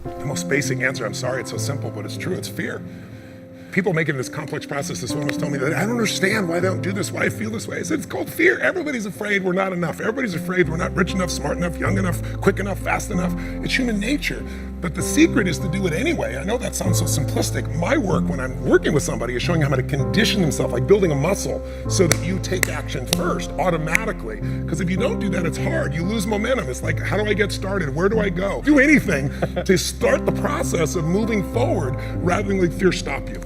The most basic answer, I'm sorry it's so simple, but it's true, it's fear. People making this complex process, this woman was telling me that I don't understand why they don't do this, why I feel this way. I said, it's called fear. Everybody's afraid we're not enough. Everybody's afraid we're not rich enough, smart enough, young enough, quick enough, fast enough. It's human nature. But the secret is to do it anyway. I know that sounds so simplistic. My work when I'm working with somebody is showing them how to condition themselves, like building a muscle, so that you take action first, automatically. Because if you don't do that, it's hard. You lose momentum. It's like, how do I get started? Where do I go? Do anything to start the process of moving forward rather than let fear stop you.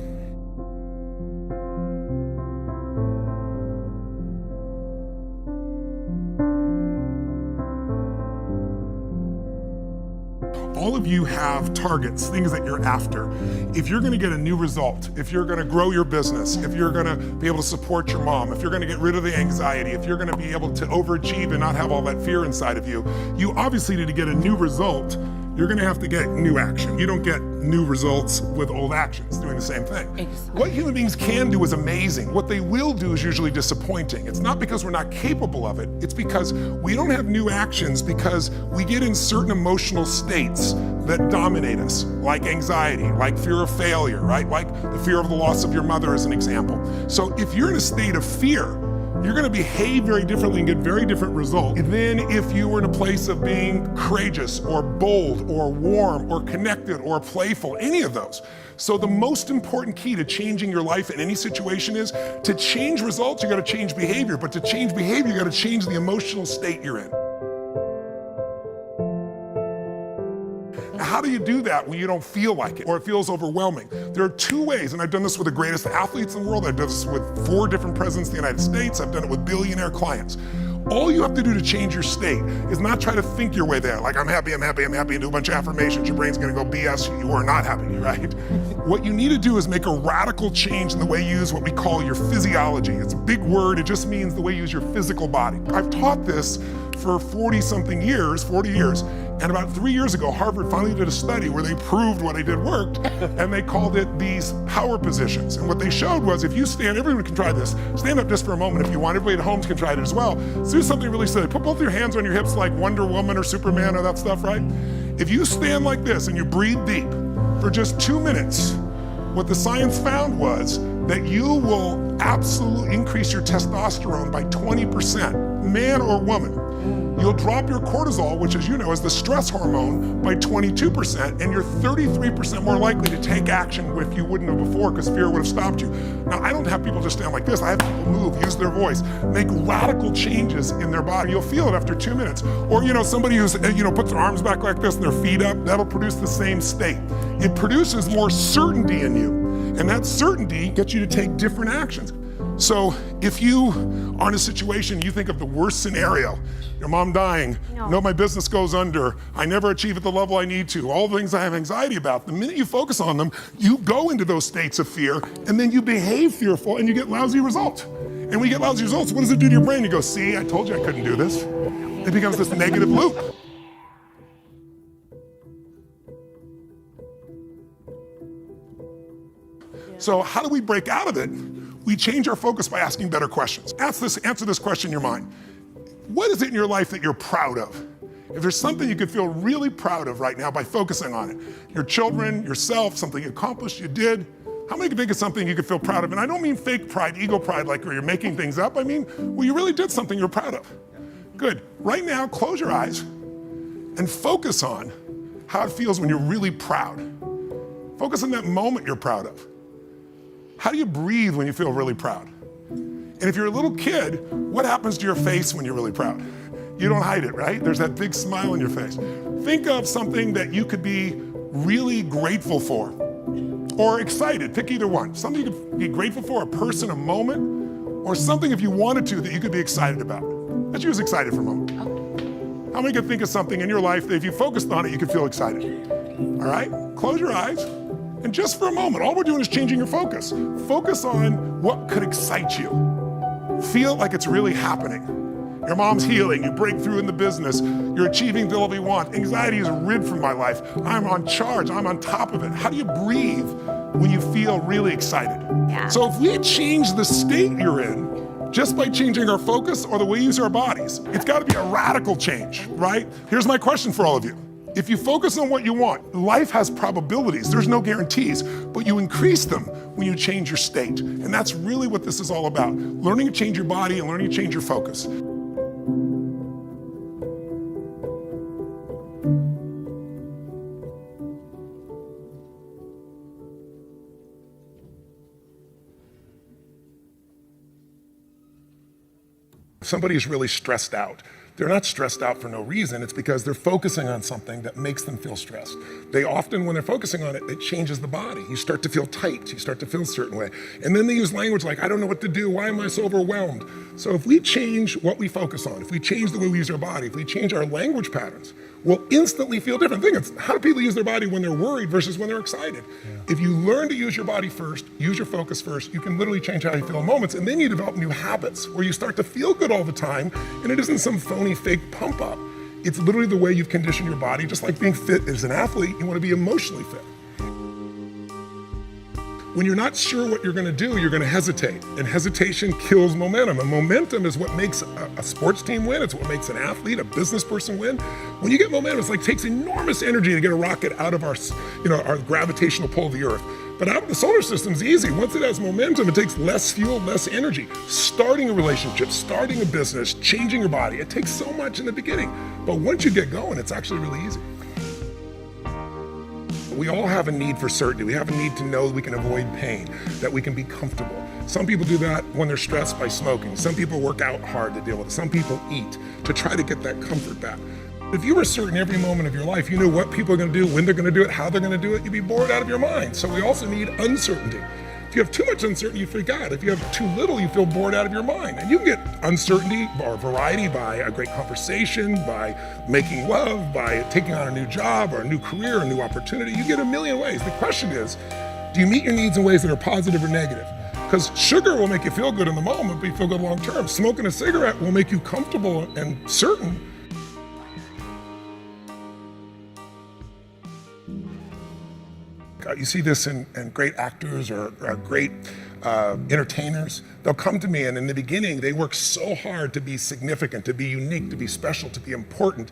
All of you have targets, things that you're after. If you're gonna get a new result, if you're gonna grow your business, if you're gonna be able to support your mom, if you're gonna get rid of the anxiety, if you're gonna be able to overachieve and not have all that fear inside of you, you obviously need to get a new result. You're gonna have to get new action. You don't get new results with old actions, doing the same thing. Exactly. What human beings can do is amazing. What they will do is usually disappointing. It's not because we're not capable of it, it's because we don't have new actions because we get in certain emotional states that dominate us, like anxiety, like fear of failure, right? Like the fear of the loss of your mother as an example. So if you're in a state of fear, you're gonna behave very differently and get very different results than if you were in a place of being courageous or bold or warm or connected or playful, any of those. So the most important key to changing your life in any situation is to change results, you gotta change behavior, but to change behavior, you gotta change the emotional state you're in. How do you do that when you don't feel like it or it feels overwhelming? There are two ways, and I've done this with the greatest athletes in the world. I've done this with 4 different presidents of the United States. I've done it with billionaire clients. All you have to do to change your state is not try to think your way there, like I'm happy, I'm happy, I'm happy, and do a bunch of affirmations. Your brain's gonna go BS, you are not happy, right? What you need to do is make a radical change in the way you use what we call your physiology. It's a big word, it just means the way you use your physical body. I've taught this for 40 years, and about 3 years ago, Harvard finally did a study where they proved what I did worked, and they called it these power positions. And what they showed was if you stand, everyone can try this, stand up just for a moment if you want, everybody at home can try it as well. So do something really silly, put both your hands on your hips like Wonder Woman or Superman or that stuff, right? If you stand like this and you breathe deep for just 2 minutes, what the science found was that you will absolutely increase your testosterone by 20%, man or woman. You'll drop your cortisol, which as you know is the stress hormone, by 22%, and you're 33% more likely to take action if you wouldn't have before because fear would have stopped you. Now, I don't have people just stand like this. I have people move, use their voice, make radical changes in their body. You'll feel it after 2 minutes. Or somebody who's puts their arms back like this and their feet up, that'll produce the same state. It produces more certainty in you, and that certainty gets you to take different actions. So if you are in a situation, you think of the worst scenario, your mom dying, no, my business goes under, I never achieve at the level I need to, all the things I have anxiety about, the minute you focus on them, you go into those states of fear, and then you behave fearful, and you get lousy results. And when you get lousy results, what does it do to your brain? You go, see, I told you I couldn't do this. It becomes this negative loop. So how do we break out of it? We change our focus by asking better questions. Answer this question in your mind. What is it in your life that you're proud of? If there's something you could feel really proud of right now by focusing on it, your children, yourself, something you accomplished, you did, how many can think of something you could feel proud of? And I don't mean fake pride, ego pride, like where you're making things up. I mean, well, you really did something you're proud of. Good. Right now, close your eyes and focus on how it feels when you're really proud. Focus on that moment you're proud of. How do you breathe when you feel really proud? And if you're a little kid, what happens to your face when you're really proud? You don't hide it, right? There's that big smile on your face. Think of something that you could be really grateful for or excited, pick either one. Something you could be grateful for, a person, a moment, or something if you wanted to that you could be excited about. Let's use excited for a moment. How many could think of something in your life that if you focused on it, you could feel excited? All right, close your eyes. And just for a moment, all we're doing is changing your focus. Focus on what could excite you. Feel like it's really happening. Your mom's healing, you break through in the business, you're achieving the level you want. Anxiety is rid from my life. I'm on charge, I'm on top of it. How do you breathe when you feel really excited? Yeah. So if we change the state you're in, just by changing our focus or the way we use our bodies, it's gotta be a radical change, right? Here's my question for all of you. If you focus on what you want, life has probabilities, there's no guarantees, but you increase them when you change your state. And that's really what this is all about, learning to change your body and learning to change your focus. Somebody is really stressed out. They're not stressed out for no reason. It's because they're focusing on something that makes them feel stressed. They often, when they're focusing on it, it changes the body. You start to feel tight. You start to feel a certain way. And then they use language like, I don't know what to do. Why am I so overwhelmed? So if we change what we focus on, if we change the way we use our body, if we change our language patterns, we'll instantly feel different. Think it's how do people use their body when they're worried versus when they're excited? Yeah. If you learn to use your body first, use your focus first, you can literally change how you feel in moments, and then you develop new habits where you start to feel good all the time, and it isn't some phony, fake pump up. It's literally the way you've conditioned your body. Just like being fit as an athlete, you want to be emotionally fit. When you're not sure what you're going to do, you're going to hesitate, and hesitation kills momentum. And momentum is what makes a sports team win. It's what makes an athlete, a business person win. When you get momentum, it's like it takes enormous energy to get a rocket out of our gravitational pull of the Earth. But out of the solar system's easy. Once it has momentum, it takes less fuel, less energy. Starting a relationship, starting a business, changing your body, it takes so much in the beginning. But once you get going, it's actually really easy. We all have a need for certainty. We have a need to know that we can avoid pain, that we can be comfortable. Some people do that when they're stressed by smoking. Some people work out hard to deal with it. Some people eat to try to get that comfort back. If you were certain every moment of your life, you knew what people are going to do, when they're going to do it, how they're going to do it, you'd be bored out of your mind. So we also need uncertainty. If you have too much uncertainty, you freak out. If you have too little, you feel bored out of your mind. And you can get uncertainty or variety by a great conversation, by making love, by taking on a new job or a new career, a new opportunity. You get a million ways. The question is, do you meet your needs in ways that are positive or negative? Because sugar will make you feel good in the moment, but you feel good long term. Smoking a cigarette will make you comfortable and certain. You see this in great actors or great entertainers. They'll come to me, and in the beginning, they work so hard to be significant, to be unique, to be special, to be important.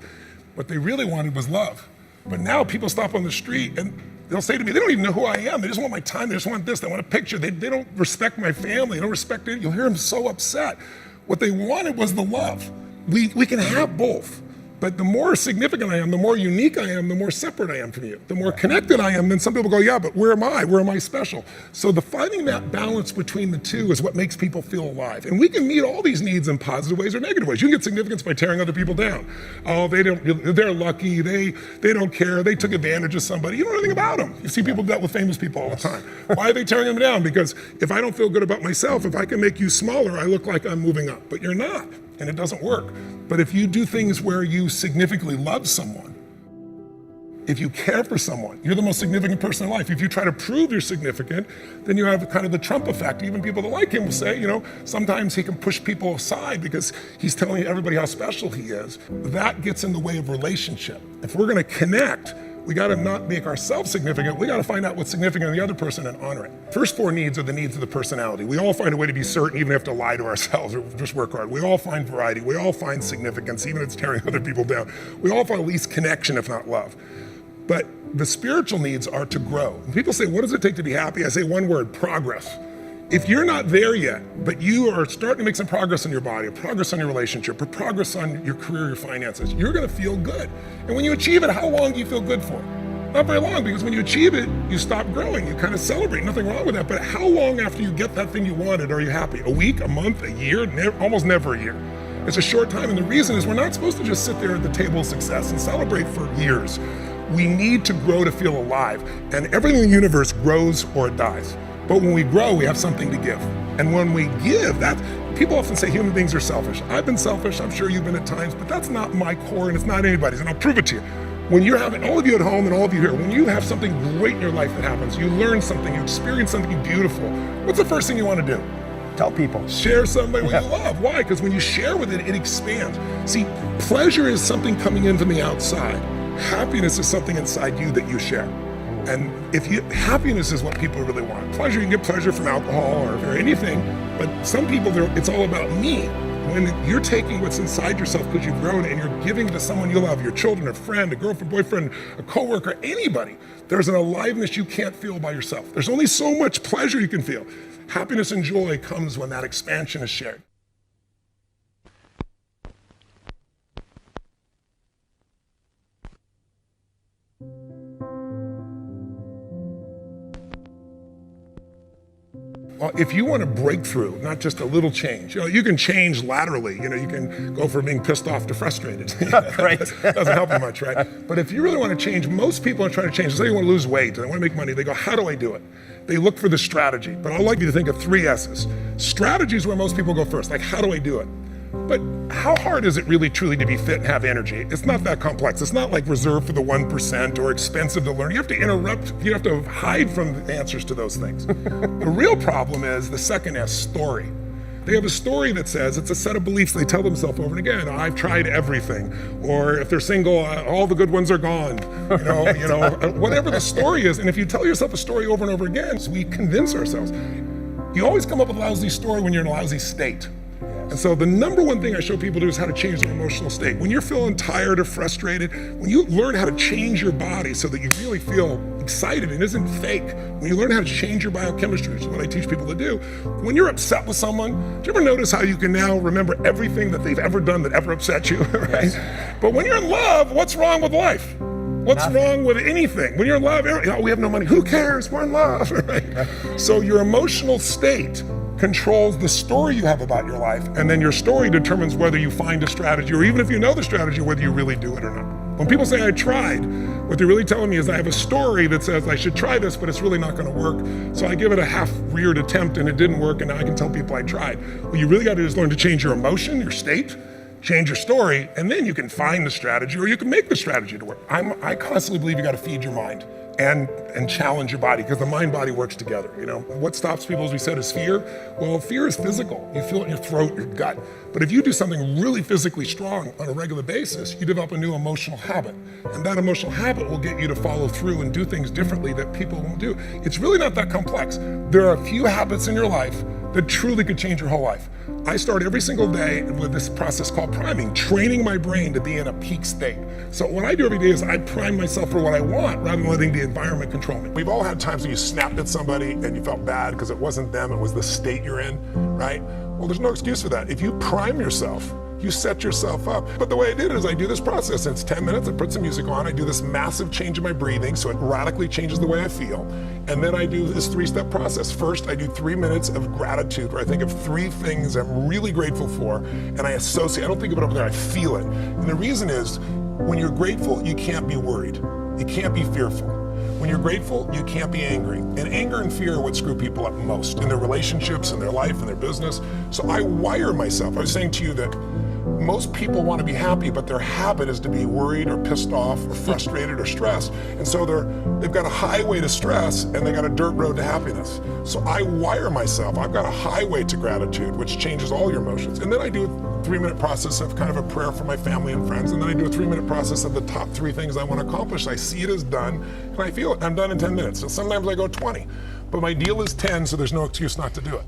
What they really wanted was love. But now people stop on the street, and they'll say to me, they don't even know who I am. They just want my time. They just want this. They want a picture. They don't respect my family. They don't respect it. You'll hear them so upset. What they wanted was the love. We can have both. But the more significant I am, the more unique I am, the more separate I am from you. The more connected I am, then some people go, yeah, but where am I? Where am I special? So finding that balance between the two is what makes people feel alive. And we can meet all these needs in positive ways or negative ways. You can get significance by tearing other people down. Oh, they're lucky, they don't care, they took advantage of somebody. You don't know anything about them. You see people dealt with famous people all the time. Why are they tearing them down? Because if I don't feel good about myself, if I can make you smaller, I look like I'm moving up. But you're not, and it doesn't work. But if you do things where you significantly love someone, if you care for someone, you're the most significant person in life. If you try to prove you're significant, then you have kind of the Trump effect. Even people that like him will say, sometimes he can push people aside because he's telling everybody how special he is. That gets in the way of relationship. If we're going to connect, we got to not make ourselves significant. We got to find out what's significant in the other person and honor it. First four needs are the needs of the personality. We all find a way to be certain, even if we have to lie to ourselves or just work hard. We all find variety. We all find significance, even if it's tearing other people down. We all find at least connection, if not love. But the spiritual needs are to grow. When people say, what does it take to be happy? I say one word, progress. If you're not there yet, but you are starting to make some progress in your body, or progress on your relationship, or progress on your career, your finances, you're gonna feel good. And when you achieve it, how long do you feel good for? Not very long, because when you achieve it, you stop growing, you kind of celebrate, nothing wrong with that. But how long after you get that thing you wanted are you happy? A week, a month, a year, almost never a year. It's a short time, and the reason is we're not supposed to just sit there at the table of success and celebrate for years. We need to grow to feel alive, and everything in the universe grows or it dies. But when we grow, we have something to give. And when we give, people often say human beings are selfish. I've been selfish, I'm sure you've been at times, but that's not my core and it's not anybody's, and I'll prove it to you. When you're having, all of you at home and all of you here, when you have something great in your life that happens, you learn something, you experience something beautiful, what's the first thing you want to do? Tell people. Share somebody you love. Why? Because when you share with it, it expands. See, pleasure is something coming in from the outside. Happiness is something inside you that you share. And happiness is what people really want. Pleasure, you can get pleasure from alcohol or anything, but some people, it's all about me. when you're taking what's inside yourself because you've grown and you're giving it to someone you love, your children, a friend, a girlfriend, boyfriend, a coworker, anybody, there's an aliveness you can't feel by yourself. There's only so much pleasure you can feel. Happiness and joy comes when that expansion is shared. Well, if you want a breakthrough, not just a little change, you can change laterally. You can go from being pissed off to frustrated. Right. Doesn't help you much, right? But if you really want to change, most people are trying to change. Say you want to lose weight, they want to make money. They go, how do I do it? They look for the strategy. But I'd like you to think of 3 S's. Strategy is where most people go first. Like, how do I do it? But how hard is it really truly to be fit and have energy? It's not that complex. It's not like reserved for the 1% or expensive to learn. You have to interrupt, you have to hide from the answers to those things. The real problem is the second S, story. They have a story that says, it's a set of beliefs they tell themselves over and again. I've tried everything. Or if they're single, all the good ones are gone. Whatever the story is. And if you tell yourself a story over and over again, so we convince ourselves. You always come up with a lousy story when you're in a lousy state. And so the number one thing I show people to do is how to change their emotional state. When you're feeling tired or frustrated, when you learn how to change your body so that you really feel excited and isn't fake, when you learn how to change your biochemistry, which is what I teach people to do, when you're upset with someone, do you ever notice how you can now remember everything that they've ever done that ever upset you, right? Yes. But when you're in love, what's wrong with life? What's wrong with anything? When you're in love, we have no money. Who cares? We're in love, right? So your emotional state controls the story you have about your life, and then your story determines whether you find a strategy, or even if you know the strategy, whether you really do it or not. When people say I tried, what they're really telling me is I have a story that says I should try this, but it's really not going to work. So I give it a half-reared attempt and it didn't work, and now I can tell people I tried. What you really got to do is learn to change your emotion, your state, change your story, and then you can find the strategy, or you can make the strategy to work. I constantly believe you got to feed your mind and challenge your body, because the mind-body works together. What stops people, as we said, is fear. Well, fear is physical. You feel it in your throat, your gut. But if you do something really physically strong on a regular basis, you develop a new emotional habit. And that emotional habit will get you to follow through and do things differently that people won't do. It's really not that complex. There are a few habits in your life that truly could change your whole life. I start every single day with this process called priming, training my brain to be in a peak state. So what I do every day is I prime myself for what I want rather than letting the environment control me. We've all had times when you snapped at somebody and you felt bad because it wasn't them, it was the state you're in, right? Well, there's no excuse for that. If you prime yourself, you set yourself up. But the way I did it is I do this process. It's 10 minutes, I put some music on, I do this massive change in my breathing so it radically changes the way I feel. And then I do this 3-step process. First, I do 3 minutes of gratitude where I think of 3 things I'm really grateful for, and I don't think of it over there, I feel it. And the reason is, when you're grateful, you can't be worried. You can't be fearful. When you're grateful, you can't be angry. And anger and fear are what screw people up most in their relationships, in their life, in their business. So I wire myself. I was saying to you that most people want to be happy, but their habit is to be worried or pissed off or frustrated or stressed. And so they've got a highway to stress and they got a dirt road to happiness. So I wire myself. I've got a highway to gratitude, which changes all your emotions. And then I do a 3-minute process of kind of a prayer for my family and friends. And then I do a 3-minute process of the top 3 things I want to accomplish. I see it as done and I feel it. I'm done in 10 minutes. So sometimes I go 20, but my deal is 10, so there's no excuse not to do it.